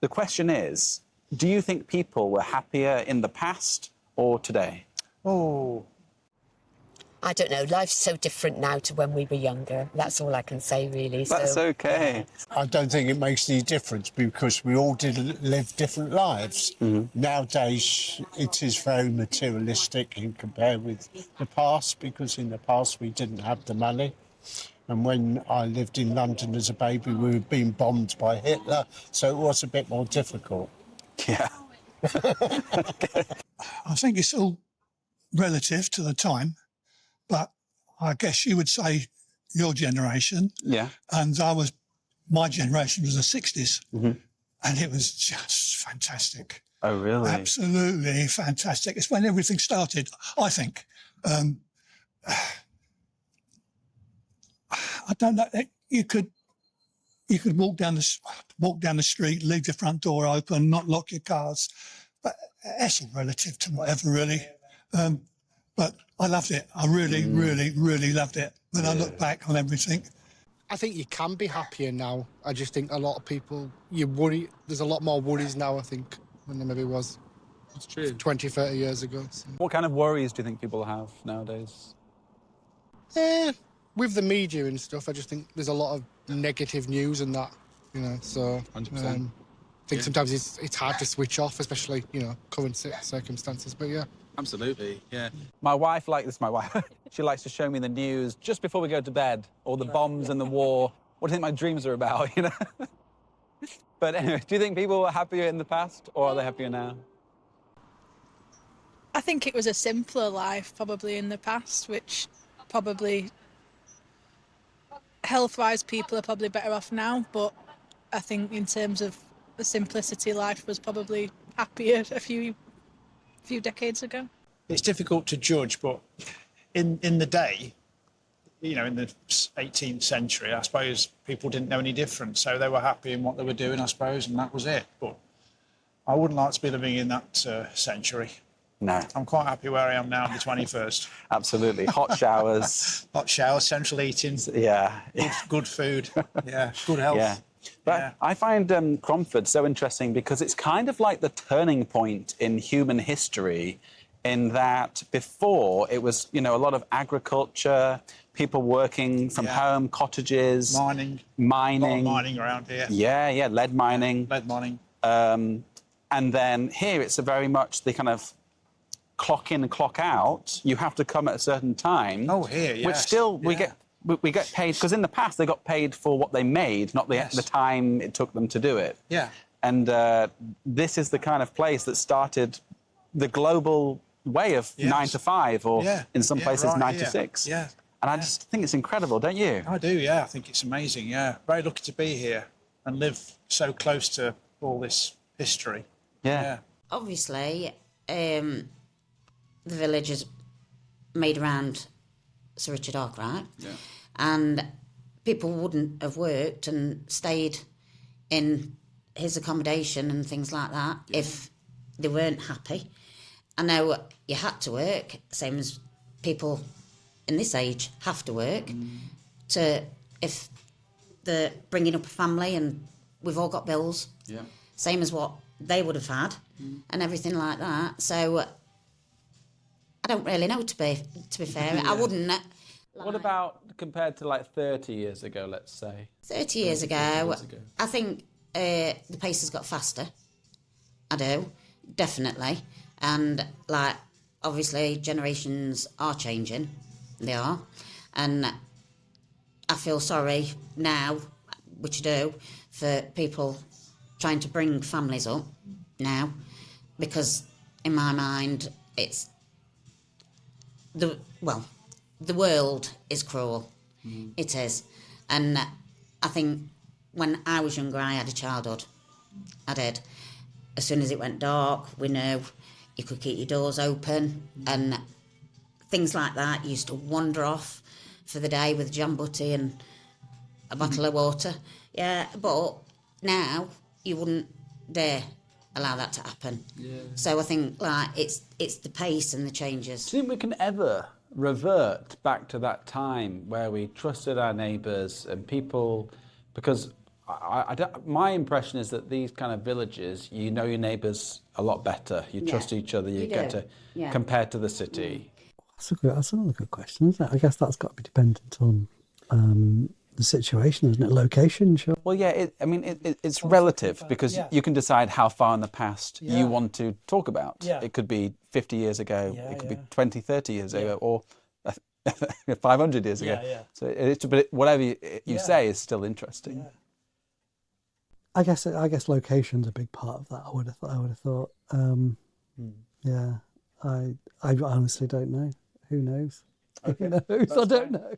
The question is, do you think people were happier in the past or today? Oh, I don't know. Life's so different now to when we were younger. That's all I can say, really. That's okay. I don't think it makes any difference because we all did live different lives. Nowadays, it is very materialistic in compared with the past, because in the past we didn't have the money. And when I lived in London as a baby, we were being bombed by Hitler, so it was a bit more difficult. Yeah. I think it's all relative to the time, but I guess you would say your generation. Yeah. And my generation was the 60s, and it was just fantastic. Oh, really? Absolutely fantastic. It's when everything started, I think. I don't know. You could walk down the street, leave your front door open, not lock your cars, but that's all relative to whatever, really. But I loved it. I really, really, really loved it. When I look back on everything. I think you can be happier now. I just think a lot of people, you worry. There's a lot more worries now, I think, than there maybe was. It's true. 20, 30 years ago. So. What kind of worries do you think people have nowadays? With the media and stuff, I just think there's a lot of negative news and that, so... 100%. I think sometimes it's hard to switch off, especially, current circumstances, but yeah. Absolutely, yeah. My wife, she likes to show me the news just before we go to bed, all the bombs and the war. What do you think my dreams are about, But anyway, do you think people were happier in the past, or are they happier now? I think it was a simpler life, probably, in the past, which probably... Health-wise, people are probably better off now, but I think in terms of the simplicity, life was probably happier a few decades ago. It's difficult to judge, but in the day, in the 18th century, I suppose people didn't know any different, so they were happy in what they were doing, I suppose, and that was it. But I wouldn't like to be living in that century. No. I'm quite happy where I am now in the 21st. Absolutely. Hot showers. Hot showers, central heating. Yeah. Good food. Yeah. Good health. Yeah. But I find Cromford so interesting because it's kind of like the turning point in human history, in that before it was, a lot of agriculture, people working from home, cottages. Mining. A lot of mining around here. Yeah, lead mining. Lead mining. And then here it's very much the kind of clock in and clock out. You have to come at a certain time. Oh, here, yes. Which still we get paid, because in the past they got paid for what they made, not the time it took them to do it. Yeah. And this is the kind of place that started the global way of 9 to 5, or in some places 9 to 6. Yeah. And I just think it's incredible, don't you? I do, yeah. I think it's amazing, yeah. Very lucky to be here and live so close to all this history. Yeah. Obviously, the village is made around Sir Richard Arkwright, and people wouldn't have worked and stayed in his accommodation and things like that if they weren't happy. I know you had to work, same as people in this age have to work, if they're bringing up a family, and we've all got bills, same as what they would have had, and everything like that. So I don't really know, to be fair. I wouldn't. What about compared to like 30 years ago, let's say? 30 years ago, I think the pace has got faster. I do, definitely. And obviously generations are changing. They are. And I feel sorry now, which I do, for people trying to bring families up now, because in my mind it's the world is cruel. It is. And I think when I was younger, I had a childhood. I did. As soon as it went dark, we knew you could keep your doors open, and things like that. You used to wander off for the day with jam butty and a bottle of water. Yeah, but now you wouldn't dare allow that to happen. Yeah. So I think it's the pace and the changes. Do you think we can ever revert back to that time where we trusted our neighbours and people? Because my impression is that these kind of villages, you know your neighbours a lot better. You trust each other. You get do. to Yeah. compared to the city. That's another good question, isn't it? I guess that's got to be dependent on the situation, isn't it? Location, sure. Well, yeah. It's relative because you can decide how far in the past you want to talk about. Yeah. It could be 50 years ago. It could be 20, 30 years ago, or 500 years ago. Yeah. So but whatever you say is still interesting. Yeah. I guess location's a big part of that. I would have thought. Yeah. I honestly don't know. Who knows? Who knows? I don't know.